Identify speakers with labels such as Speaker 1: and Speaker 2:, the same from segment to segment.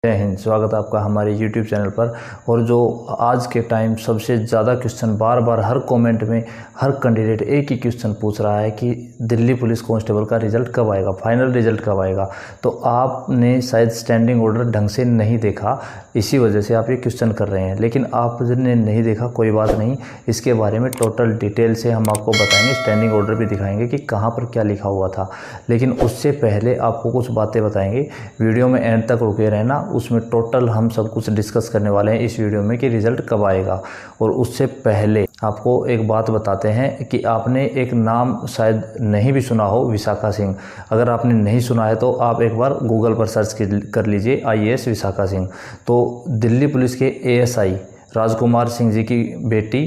Speaker 1: जय हिंद। स्वागत है आपका हमारे YouTube चैनल पर। और जो आज के टाइम सबसे ज़्यादा क्वेश्चन बार बार हर कमेंट में हर कैंडिडेट एक ही क्वेश्चन पूछ रहा है कि दिल्ली पुलिस कांस्टेबल का रिज़ल्ट कब आएगा, फाइनल रिज़ल्ट कब आएगा। तो आपने शायद स्टैंडिंग ऑर्डर ढंग से नहीं देखा, इसी वजह से आप ये क्वेश्चन कर रहे हैं। लेकिन आपने नहीं देखा, कोई बात नहीं, इसके बारे में टोटल डिटेल से हम आपको बताएंगे, स्टैंडिंग ऑर्डर भी दिखाएंगे कि कहाँ पर क्या लिखा हुआ था। लेकिन उससे पहले आपको कुछ बातें बताएंगे, वीडियो में एंड तक रुके रहना। उसमें टोटल हम सब कुछ डिस्कस करने वाले हैं इस वीडियो में कि रिज़ल्ट कब आएगा। और उससे पहले आपको एक बात बताते हैं कि आपने एक नाम शायद नहीं भी सुना हो, विशाखा सिंह। अगर आपने नहीं सुना है तो आप एक बार गूगल पर सर्च कर लीजिए IAS विशाखा सिंह। तो दिल्ली पुलिस के ASI राजकुमार सिंह जी की बेटी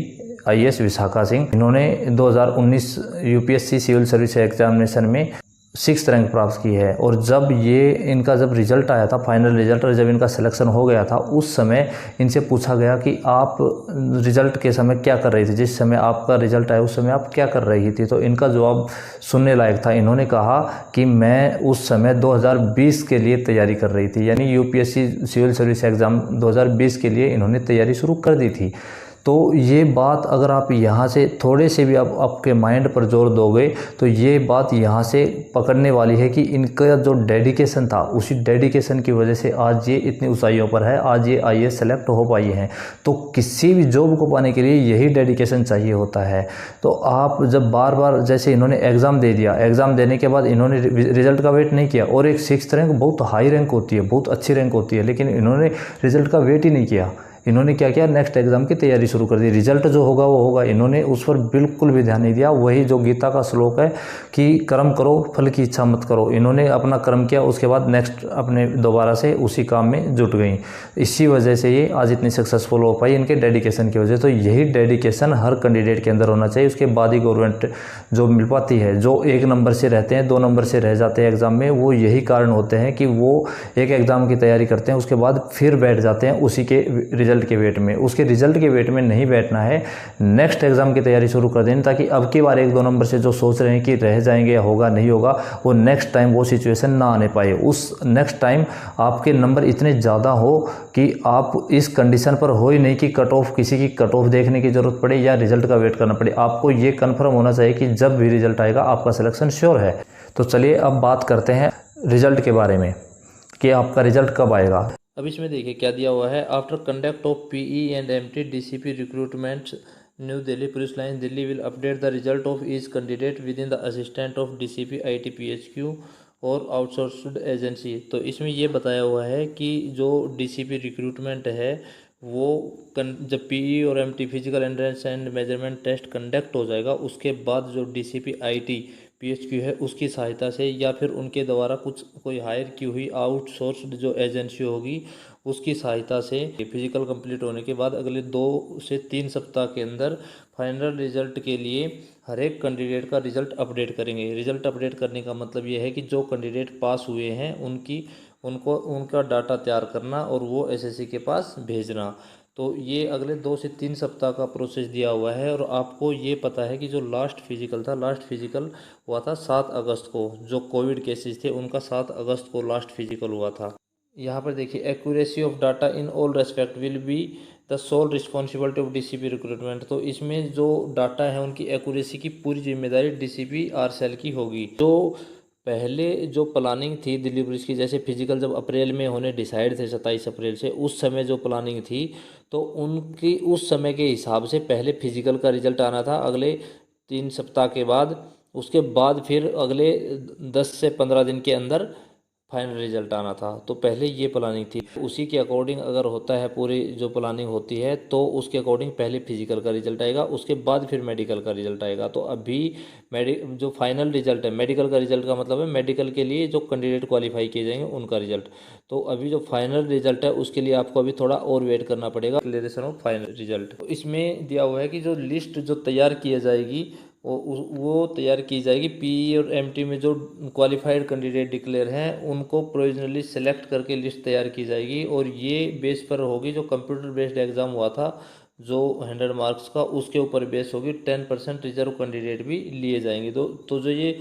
Speaker 1: IAS विशाखा सिंह, इन्होंने 2019 UPSC सिविल सर्विस एग्जामिनेशन में 6th रैंक प्राप्त की है। और जब इनका रिज़ल्ट आया था, फाइनल रिज़ल्ट, और जब इनका सिलेक्शन हो गया था, उस समय इनसे पूछा गया कि आप रिज़ल्ट के समय क्या कर रही थी, जिस समय आपका रिज़ल्ट आया उस समय आप क्या कर रही थी। तो इनका जवाब सुनने लायक था। इन्होंने कहा कि मैं उस समय 2020 के लिए तैयारी कर रही थी, यानी UPSC सिविल सर्विस एग्ज़ाम 2020 के लिए इन्होंने तैयारी शुरू कर दी थी। तो ये बात अगर आप यहाँ से थोड़े से भी आप आपके माइंड पर जोर दोगे तो ये बात यहाँ से पकड़ने वाली है कि इनका जो डेडिकेशन था, उसी डेडिकेशन की वजह से आज ये इतनी ऊंचाइयों पर है, आज ये IAS सेलेक्ट हो पाई हैं। तो किसी भी जॉब को पाने के लिए यही डेडिकेशन चाहिए होता है। तो आप जब बार बार, जैसे इन्होंने एग्ज़ाम दे दिया, एग्ज़ाम देने के बाद इन्होंने रिज़ल्ट का वेट नहीं किया, और एक 6th रैंक बहुत हाई रैंक होती है, बहुत अच्छी रैंक होती है, लेकिन इन्होंने रिज़ल्ट का वेट ही नहीं किया। इन्होंने क्या किया, नेक्स्ट एग्ज़ाम की तैयारी शुरू कर दी। रिजल्ट जो होगा वो होगा, इन्होंने उस पर बिल्कुल भी ध्यान नहीं दिया। वही जो गीता का श्लोक है कि कर्म करो फल की इच्छा मत करो, इन्होंने अपना कर्म किया, उसके बाद नेक्स्ट अपने दोबारा से उसी काम में जुट गई। इसी वजह से ये आज इतनी सक्सेसफुल हो पाई, इनके डेडिकेशन की वजह। तो यही डेडिकेशन हर कैंडिडेट के अंदर होना चाहिए, उसके बाद ही गवर्नमेंट जो मिल पाती है। जो 1 नंबर से रहते हैं, 2 नंबर से रह जाते हैं एग्ज़ाम में, वो यही कारण होते हैं कि वो एक एग्ज़ाम की तैयारी करते हैं, उसके बाद फिर बैठ जाते हैं उसी के रिजल्ट के वेट में। उसके रिजल्ट के वेट में नहीं बैठना है, नेक्स्ट एग्जाम की तैयारी शुरू कर देनी, ताकि अब की बार 1-2 नंबर से जो सोच रहे हैं कि रह जाएंगे या होगा नहीं होगा, वो नेक्स्ट टाइम वो सिचुएशन ना आने पाए। उस नेक्स्ट टाइम आपके नंबर इतने ज़्यादा हो कि आप इस कंडीशन पर हो ही नहीं कि कट ऑफ, किसी की कट ऑफ देखने की ज़रूरत पड़े या रिजल्ट का वेट करना पड़े। आपको ये कन्फर्म होना चाहिए कि जब भी रिजल्ट आएगा आपका सिलेक्शन श्योर है। तो चलिए अब बात करते हैं रिजल्ट के बारे में कि आपका रिजल्ट कब आएगा।
Speaker 2: अब इसमें देखिए क्या दिया हुआ है। After conduct of PE and MT DCP recruitment new Delhi police line Delhi will update the result of each candidate with in the assistant of DCP IT PHQ और आउटसोर्स्ड एजेंसी। तो इसमें ये बताया हुआ है कि जो DCP रिक्रूटमेंट है वो जब PE और MT physical endurance and measurement test conduct हो जाएगा, उसके बाद जो DCP IT PHQ है उसकी सहायता से या फिर उनके द्वारा कोई हायर की हुई आउटसोर्स्ड जो एजेंसी होगी उसकी सहायता से फिजिकल कंप्लीट होने के बाद अगले 2 से 3 सप्ताह के अंदर फाइनल रिजल्ट के लिए हर एक कैंडिडेट का रिजल्ट अपडेट करेंगे। रिजल्ट अपडेट करने का मतलब ये है कि जो कैंडिडेट पास हुए हैं उनका डाटा तैयार करना और वो SSC के पास भेजना। तो ये अगले 2 से 3 सप्ताह का प्रोसेस दिया हुआ है। और आपको ये पता है कि जो लास्ट फिजिकल हुआ था 7 अगस्त को, जो कोविड केसेस थे उनका 7 अगस्त को लास्ट फिजिकल हुआ था। यहाँ पर देखिए, accuracy of data in all respect will be the sole responsibility of DCP recruitment. तो इसमें जो डाटा है उनकी एक्यूरेसी की पूरी जिम्मेदारी DCP RCL की होगी। जो पहले जो प्लानिंग थी दिल्ली पुलिस की, जैसे फिजिकल जब अप्रैल में होने डिसाइड थे 27 अप्रैल से, उस समय जो प्लानिंग थी तो उनकी उस समय के हिसाब से पहले फिजिकल का रिजल्ट आना था अगले 3 सप्ताह के बाद। उसके बाद फिर अगले 10 से 15 दिन के अंदर फाइनल रिजल्ट आना था। तो पहले ये प्लानिंग थी, उसी के अकॉर्डिंग अगर होता है पूरी जो प्लानिंग होती है तो उसके अकॉर्डिंग पहले फिजिकल का रिजल्ट आएगा, उसके बाद फिर मेडिकल का रिजल्ट आएगा। तो अभी जो फाइनल रिजल्ट है, मेडिकल का रिजल्ट का मतलब है मेडिकल के लिए जो कैंडिडेट क्वालिफाई किए जाएंगे उनका रिजल्ट। तो अभी जो फाइनल रिजल्ट है उसके लिए आपको अभी थोड़ा और वेट करना पड़ेगा, डिक्लेरेशन ऑफ फाइनल रिजल्ट। तो इसमें दिया हुआ है कि जो लिस्ट जो तैयार की जाएगी वो तैयार की जाएगी। PE और MT में जो क्वालिफाइड कैंडिडेट डिक्लेयर हैं उनको प्रोविजनली सेलेक्ट करके लिस्ट तैयार की जाएगी। और ये बेस पर होगी जो कंप्यूटर बेस्ड एग्ज़ाम हुआ था जो 100 मार्क्स का, उसके ऊपर बेस होगी। 10% रिजर्व कैंडिडेट भी लिए जाएंगे। तो जो ये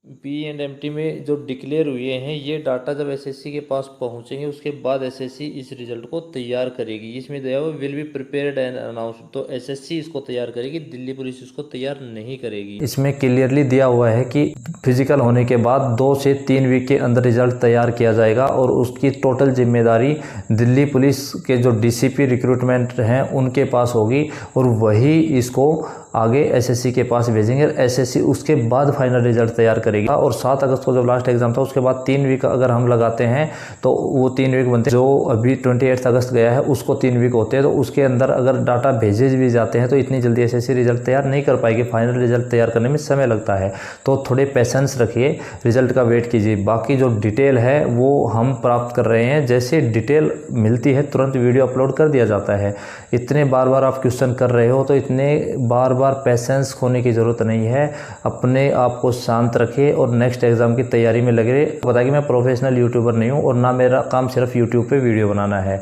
Speaker 2: PE&MT में जो डिक्लेयर हुए हैं ये डाटा जब एसएससी के पास पहुंचेंगे उसके बाद एसएससी इस रिजल्ट को तैयार करेगी। इसमें दिया हुआ will be prepared and announce, तो एसएससी इसको तैयार करेगी, दिल्ली पुलिस इसको तैयार नहीं करेगी।
Speaker 1: इसमें क्लियरली दिया हुआ है कि फिजिकल होने के बाद 2 से 3 वीक के अंदर रिजल्ट तैयार किया जाएगा और उसकी टोटल जिम्मेदारी दिल्ली पुलिस के जो डीसीपी रिक्रूटमेंट हैं उनके पास होगी और वही इसको आगे एसएससी के पास भेजेंगे। एसएससी उसके बाद फाइनल रिजल्ट तैयार करेगी और 7 अगस्त को जब लास्ट एग्जाम था उसके बाद 3 वीक अगर हम लगाते हैं तो वो 3 वीक बनते हैं। जो अभी 28 अगस्त गया है उसको 3 वीक होते हैं, तो उसके अंदर अगर डाटा भेजे भी जाते हैं तो इतनी जल्दी एसएससी रिजल्ट तैयार नहीं कर पाएगी। फाइनल रिजल्ट तैयार करने में समय लगता है, तो थोड़े पेशेंस रखिए, रिजल्ट का वेट कीजिए। बाकी जो डिटेल है वो हम प्राप्त कर रहे हैं, जैसे डिटेल मिलती है तुरंत वीडियो अपलोड कर दिया जाता है। इतने बार बार आप क्वेश्चन कर रहे हो तो इतने बार बार पेशेंस खोने की ज़रूरत नहीं है। अपने आप को शांत रखिए और नेक्स्ट एग्ज़ाम की तैयारी में लगे रहिए। बताइए कि मैं प्रोफेशनल यूट्यूबर नहीं हूँ और ना मेरा काम सिर्फ यूट्यूब पे वीडियो बनाना है।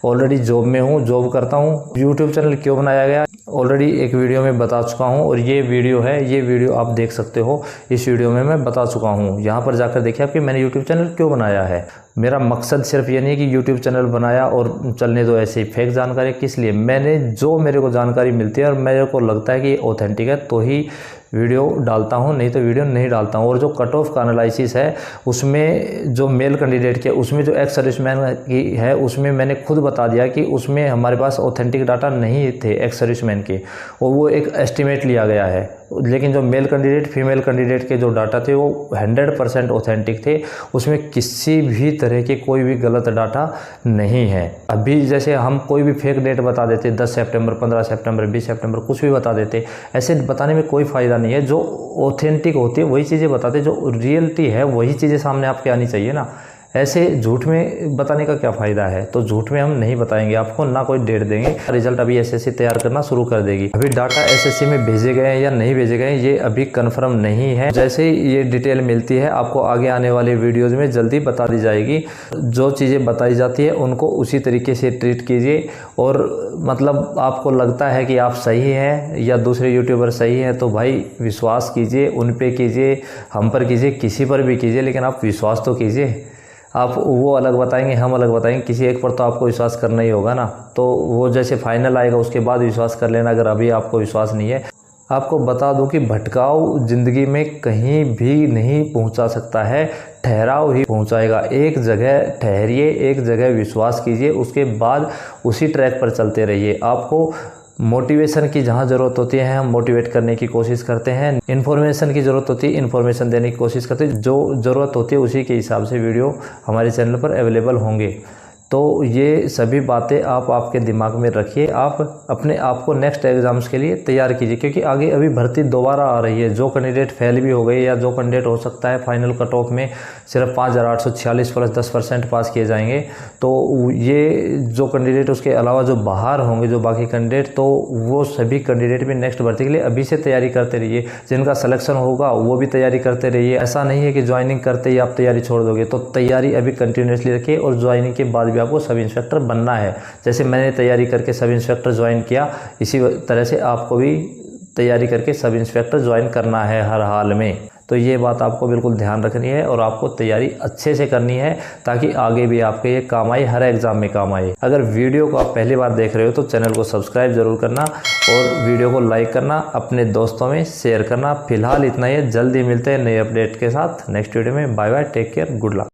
Speaker 1: ऑलरेडी जॉब में हूँ, जॉब करता हूँ। यूट्यूब चैनल क्यों बनाया गया ऑलरेडी एक वीडियो में बता चुका हूँ और ये वीडियो है, ये वीडियो आप देख सकते हो। इस वीडियो में मैं बता चुका हूँ, यहाँ पर जाकर देखिए आपकी मैंने यूट्यूब चैनल क्यों बनाया है। मेरा मकसद सिर्फ ये नहीं है कि यूट्यूब चैनल बनाया और चलने दो ऐसे ही फेक जानकारी। किस लिए? मैंने जो मेरे को जानकारी मिलती है और मेरे को लगता है कि ये ऑथेंटिक है तो ही वीडियो डालता हूं, नहीं तो वीडियो नहीं डालता हूं। और जो कट ऑफ का एनालिसिस है उसमें जो मेल कैंडिडेट के, उसमें जो एक्स सर्विसमैन की है उसमें मैंने खुद बता दिया कि उसमें हमारे पास ऑथेंटिक डाटा नहीं थे एक्स सर्विसमैन के, और वो एक एस्टिमेट लिया गया है। लेकिन जो मेल कैंडिडेट फीमेल कैंडिडेट के जो डाटा थे वो 100% ऑथेंटिक थे, उसमें किसी भी तरह के कोई भी गलत डाटा नहीं है। अभी जैसे हम कोई भी फेक डेट बता देते, 10 सितंबर 15 सितंबर 20 सितंबर कुछ भी बता देते, ऐसे बताने में कोई फ़ायदा नहीं है। जो ऑथेंटिक होती है वही चीज़ें बताते, जो रियलिटी है वही चीज़ें सामने आपके आनी चाहिए ना। ऐसे झूठ में बताने का क्या फ़ायदा है? तो झूठ में हम नहीं बताएंगे आपको, ना कोई डेट देंगे। रिजल्ट अभी एसएससी तैयार करना शुरू कर देगी। अभी डाटा एसएससी में भेजे गए हैं या नहीं भेजे गए ये अभी कंफर्म नहीं है। जैसे ही ये डिटेल मिलती है आपको आगे आने वाले वीडियोज़ में जल्दी बता दी जाएगी। जो चीज़ें बताई जाती है उनको उसी तरीके से ट्रीट कीजिए। और मतलब आपको लगता है कि आप सही हैं या दूसरे यूट्यूबर सही हैं तो भाई विश्वास कीजिए, उन पे कीजिए, हम पर कीजिए, किसी पर भी कीजिए, लेकिन आप विश्वास तो कीजिए। आप वो अलग बताएंगे, हम अलग बताएंगे, किसी एक पर तो आपको विश्वास करना ही होगा ना। तो वो जैसे फाइनल आएगा उसके बाद विश्वास कर लेना, अगर अभी आपको विश्वास नहीं है। आपको बता दूं कि भटकाव ज़िंदगी में कहीं भी नहीं पहुंचा सकता है, ठहराव ही पहुंचाएगा। एक जगह ठहरिए, एक जगह विश्वास कीजिए, उसके बाद उसी ट्रैक पर चलते रहिए। आपको मोटिवेशन की जहाँ ज़रूरत होती है हम मोटिवेट करने की कोशिश करते हैं, इन्फॉर्मेशन की ज़रूरत होती है इन्फॉर्मेशन देने की कोशिश करते हैं। जो ज़रूरत होती है उसी के हिसाब से वीडियो हमारे चैनल पर अवेलेबल होंगे। तो ये सभी बातें आप आपके दिमाग में रखिए। आप अपने आप को नेक्स्ट एग्ज़ाम्स के लिए तैयार कीजिए, क्योंकि आगे अभी भर्ती दोबारा आ रही है। जो कैंडिडेट फेल भी हो गए या जो कैंडिडेट हो सकता है फाइनल कट ऑफ में सिर्फ 5846 प्लस 10% पास किए जाएंगे, तो ये जो कैंडिडेट उसके अलावा जो बाहर होंगे जो बाकी कैंडिडेट, तो वो सभी कैंडिडेट भी नेक्स्ट भर्ती के लिए अभी से तैयारी करते रहिए। जिनका सिलेक्शन होगा वो भी तैयारी करते रहिए। ऐसा नहीं है कि ज्वाइनिंग करते ही आप तैयारी छोड़ दोगे, तो तैयारी अभी कंटिन्यूसली रखिए और ज्वाइनिंग के बाद आपको सब इंस्पेक्टर बनना है। जैसे मैंने तैयारी करके सब इंस्पेक्टर ज्वाइन किया, इसी तरह से आपको भी तैयारी करके सब इंस्पेक्टर ज्वाइन करना है हर हाल में। तो ये बात आपको बिल्कुल ध्यान रखनी है और आपको तैयारी अच्छे से करनी है ताकि आगे भी आपके ये काम आए, हर एग्ज़ाम में काम आए। अगर वीडियो को आप पहली बार देख रहे हो तो चैनल को सब्सक्राइब ज़रूर करना और वीडियो को लाइक करना, अपने दोस्तों में शेयर करना। फिलहाल इतना ही है, जल्दी मिलते हैं नए अपडेट के साथ नेक्स्ट वीडियो में। Bye bye, take care, good luck.